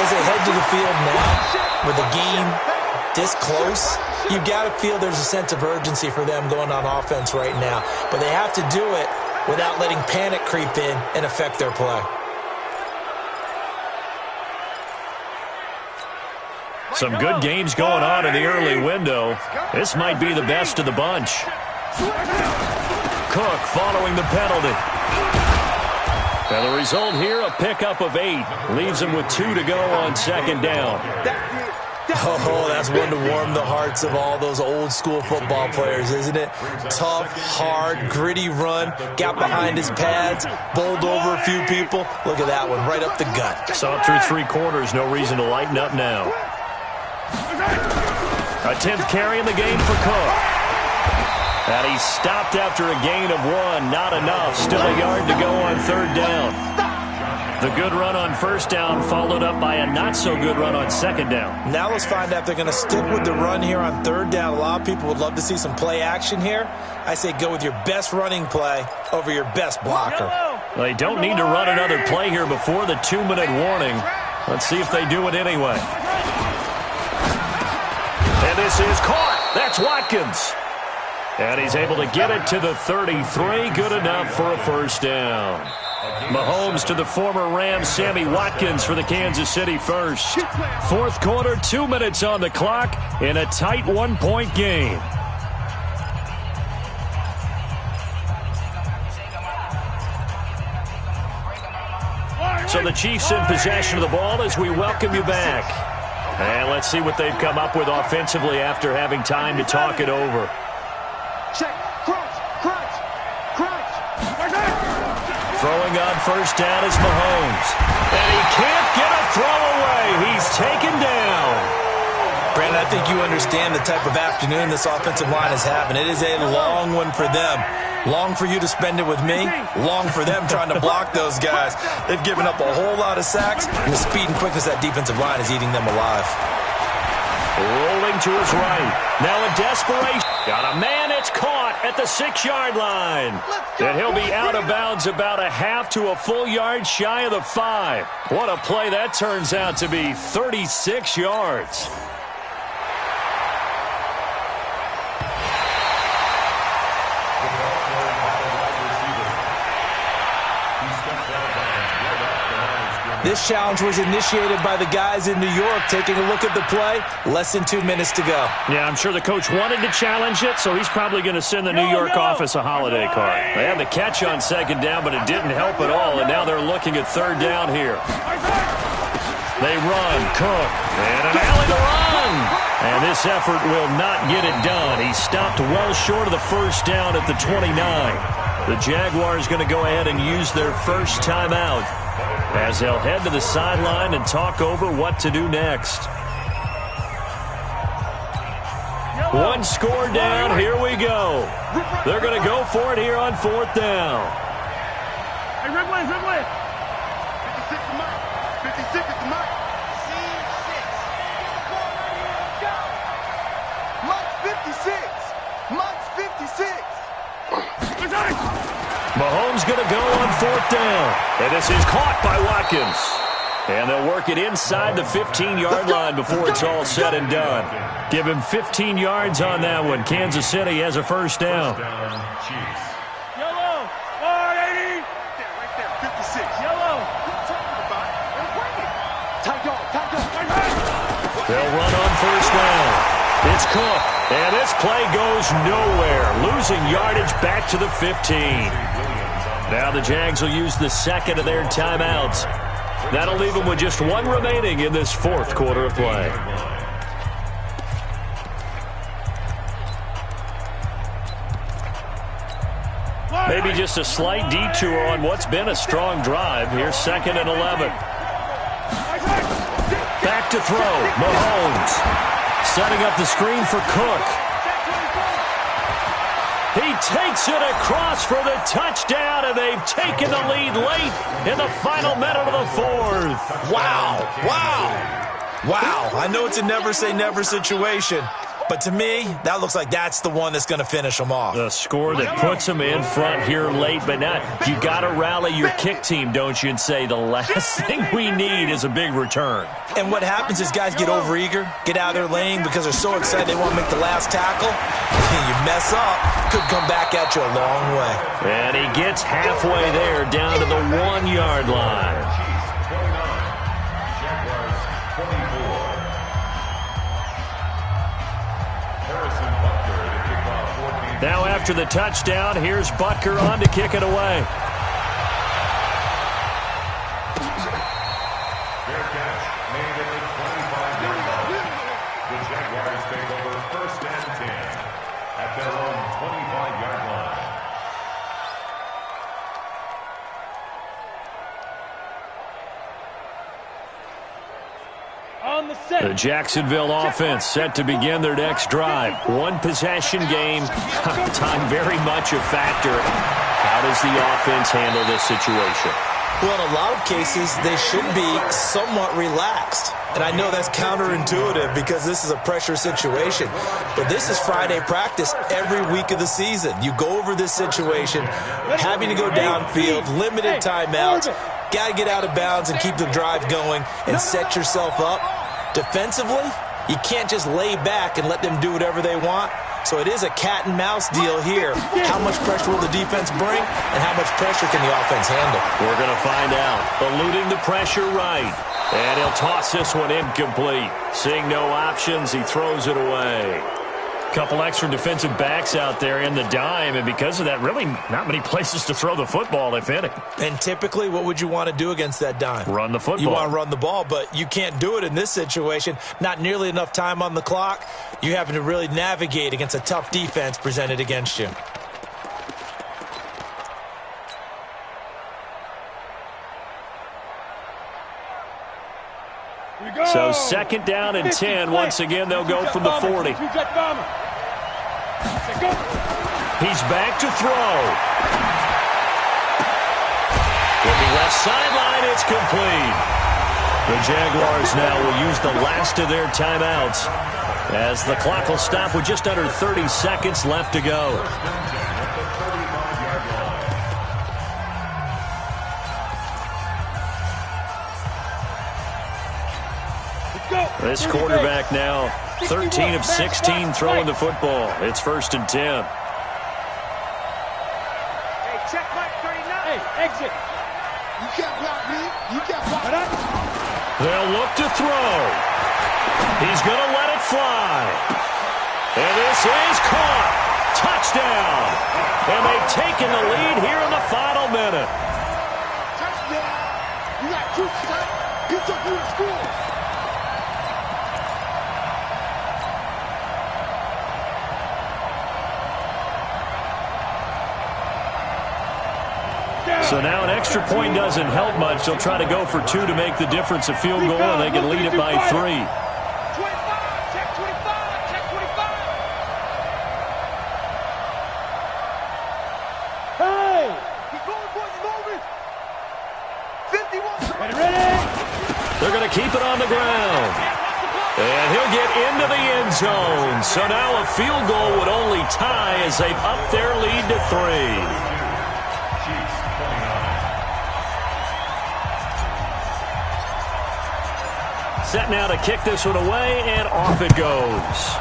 As they head to the field now, with the game this close, you've got to feel there's a sense of urgency for them going on offense right now. But they have to do it without letting panic creep in and affect their play. Some good games going on in the early window. This might be the best of the bunch. Cook following the penalty. And the result here, a pickup of 8. Leaves them with 2 to go on 2nd down. Oh, that's one to warm the hearts of all those old-school football players, isn't it? Tough, hard, gritty run, got behind his pads, bowled over a few people. Look at that one, right up the gut. Saw it through 3 quarters, no reason to lighten up now. A 10th carry in the game for Cook. And he stopped after a gain of 1, not enough. Still a yard to go on 3rd down. The good run on 1st down followed up by a not-so-good run on 2nd down. Now let's find out if they're going to stick with the run here on 3rd down. A lot of people would love to see some play action here. I say go with your best running play over your best blocker. They don't need to run another play here before the 2-minute warning. Let's see if they do it anyway. And this is caught. That's Watkins. And he's able to get it to the 33. Good enough for a 1st down. Mahomes to the former Ram Sammy Watkins for the Kansas City first. 4th quarter, 2 minutes on the clock in a tight 1-point game. So the Chiefs in possession of the ball as we welcome you back. And let's see what they've come up with offensively after having time to talk it over. Check. Crunch. Crunch. Crunch. Throwing on first down is Mahomes. And he can't get a throw away. He's taken down. Brandon, I think you understand the type of afternoon this offensive line is having. It is a long one for them. Long for you to spend it with me. Long for them trying to block those guys. They've given up a whole lot of sacks, and the speed and quickness of that defensive line is eating them alive. Rolling to his right. Now in desperation. Got a man. It's caught at the 6-yard line. And he'll be out of bounds about a half to a full yard shy of the 5. What a play that turns out to be. 36 yards. This challenge was initiated by the guys in New York. Taking a look at the play, less than 2 minutes to go. Yeah, I'm sure the coach wanted to challenge it, so he's probably going to send the New York office a holiday card. They had the catch on second down, but it didn't help at all, and now they're looking at third down here. They run, Cook, and an alley to run. And this effort will not get it done. He stopped well short of the first down at the 29. The Jaguars going to go ahead and use their first timeout, as they'll head to the sideline and talk over what to do next. One score down. Here we go. They're going to go for it here on fourth down. Hey, Ridley. 56 to Mike. 56 to Mike. Mike's 56. Mike's 56. Mahomes going to go on fourth down. And this is caught by Watkins. And they'll work it inside the 15-yard line before it's all said and done. Give him 15 yards on that one. Kansas City has a first down. Yellow. 80. Right there. 56. Yellow. What are you talking about? They're breaking. Tight dog. They'll run on first down. It's Cook. And this play goes nowhere. Losing yardage back to the 15. Now the Jags will use the second of their timeouts. That'll leave them with just one remaining in this fourth quarter of play. Maybe just a slight detour on what's been a strong drive. Here's 2nd and 11. Back to throw. Mahomes setting up the screen for Cook. He takes it across for the touchdown, and they've taken the lead late in the final minute of the fourth. Wow. I know it's a never-say-never situation, but to me, that looks like that's the one that's going to finish them off. The score that puts them in front here late, but now you got to rally your kick team, don't you, and say the last thing we need is a big return. And what happens is guys get overeager, get out of their lane because they're so excited they want to make the last tackle. You mess up, could come back at you a long way. And he gets halfway there, down to the 1-yard line. Now after the touchdown, here's Butker on to kick it away. Fair catch made at the 25-yard line. The Jaguars take over 1st and 10 at their own 25-yard line. The Jacksonville offense set to begin their next drive. One possession game. Time very much a factor. How does the offense handle this situation? Well, in a lot of cases, they should be somewhat relaxed. And I know that's counterintuitive because this is a pressure situation. But this is Friday practice every week of the season. You go over this situation, having to go downfield, limited timeouts, got to get out of bounds and keep the drive going and set yourself up. Defensively, you can't just lay back and let them do whatever they want. So it is a cat and mouse deal here. How much pressure will the defense bring, and how much pressure can the offense handle? We're going to find out. Eluding the pressure right. And he'll toss this one incomplete. Seeing no options, he throws it away. Couple extra defensive backs out there in the dime, and because of that, really not many places to throw the football, if any. And typically, what would you want to do against that dime? Run the football. You want to run the ball, but you can't do it in this situation. Not nearly enough time on the clock. You having to really navigate against a tough defense presented against you. So 2nd down and 10. Once again, they'll go from the 40. He's back to throw. Looking left sideline, it's complete. The Jaguars now will use the last of their timeouts as the clock will stop with just under 30 seconds left to go. This quarterback now 13 of 16 throwing the football. It's 1st and 10. Hey, check Mike 39. Hey, exit. You can't block me. You can't block me. They'll look to throw. He's going to let it fly. And this is caught. Touchdown. And they've taken the lead here in the final minute. Touchdown. You got troops, son. He took you to school. So now an extra point doesn't help much. They'll try to go for 2 to make the difference a field goal, and they can lead it by 3. 25, check 25, check 25. Hey! He's moving, boys, he's moving. 51. Ready? They're going to keep it on the ground. And he'll get into the end zone. So now a field goal would only tie as they've upped their lead to 3. Set now to kick this one away, and off it goes.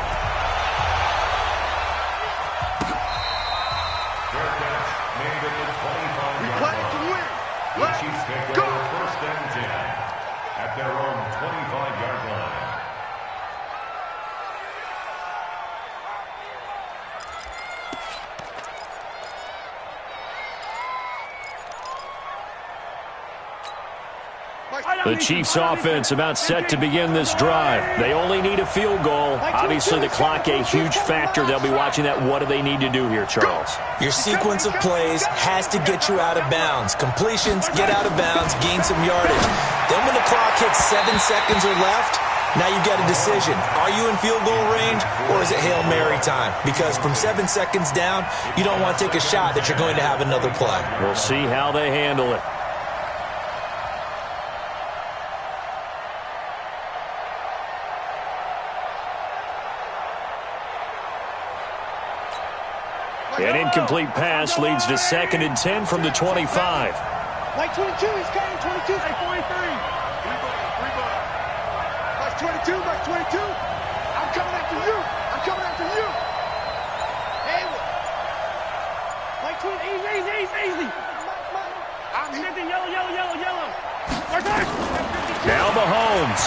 We play to win. Let's go. 1st and 10 at their own 25-yard line. The Chiefs offense about set to begin this drive. They only need a field goal. Obviously, the clock a huge factor. They'll be watching that. What do they need to do here, Charles? Your sequence of plays has to get you out of bounds. Completions, get out of bounds, gain some yardage. Then when the clock hits 7 seconds or left, now you've got a decision. Are you in field goal range, or is it Hail Mary time? Because from 7 seconds down, you don't want to take a shot that you're going to have another play. We'll see how they handle it. An incomplete pass leads to 2nd and 10 from the 25. Mike 22, he's carrying 22. Hey, 43. Mike 22, Mike 22. I'm coming after you. I'm coming after you. Hey, Mike 20, easy. I'm hitting yellow. Now Mahomes.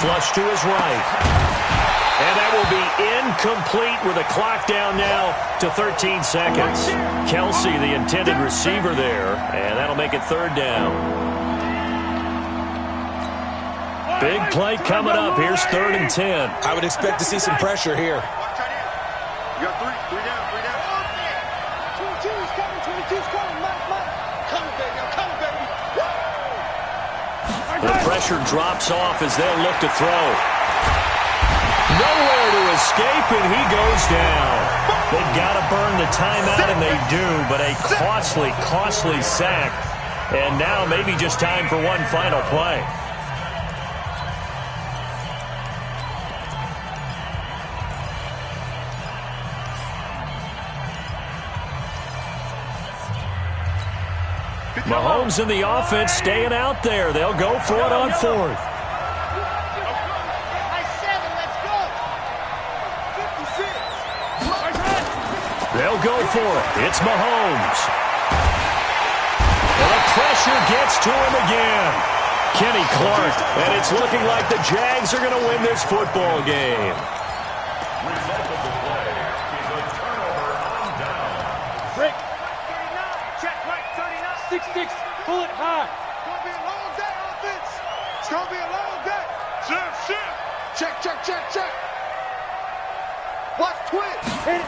Flush to his right. And that will be incomplete with a clock down now to 13 seconds. Kelsey, the intended receiver there, and that'll make it 3rd down. Big play coming up. Here's 3rd and 10. I would expect to see some pressure here. You got three down. 22 is coming, 22's coming. Mike. Coming, baby, I'm coming, baby. The pressure drops off as they'll look to throw. Nowhere to escape, and he goes down. They've got to burn the timeout, and they do, but a costly sack. And now maybe just time for one final play. Mahomes and the offense staying out there. They'll go for it on 4th. They'll go for it. It's Mahomes. And the pressure gets to him again. Kenny Clark, and it's looking like the Jags are going to win this football game. Result of the play is a turnover on down. Break. 39. Check right. 39. 6-6. Pull it high. It's going to be a long day, offense. It's going to be a long day. Shift. Check. Watch twitch. Hit it.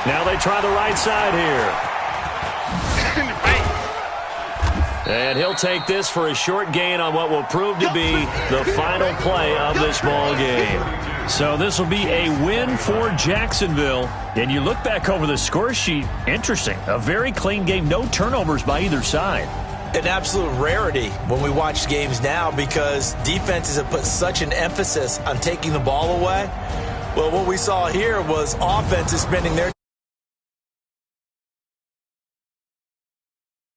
Now they try the right side here. And he'll take this for a short gain on what will prove to be the final play of this ball game. So this will be a win for Jacksonville. And you look back over the score sheet, interesting. A very clean game, no turnovers by either side. An absolute rarity when we watch games now because defenses have put such an emphasis on taking the ball away. Well, what we saw here was offenses spending their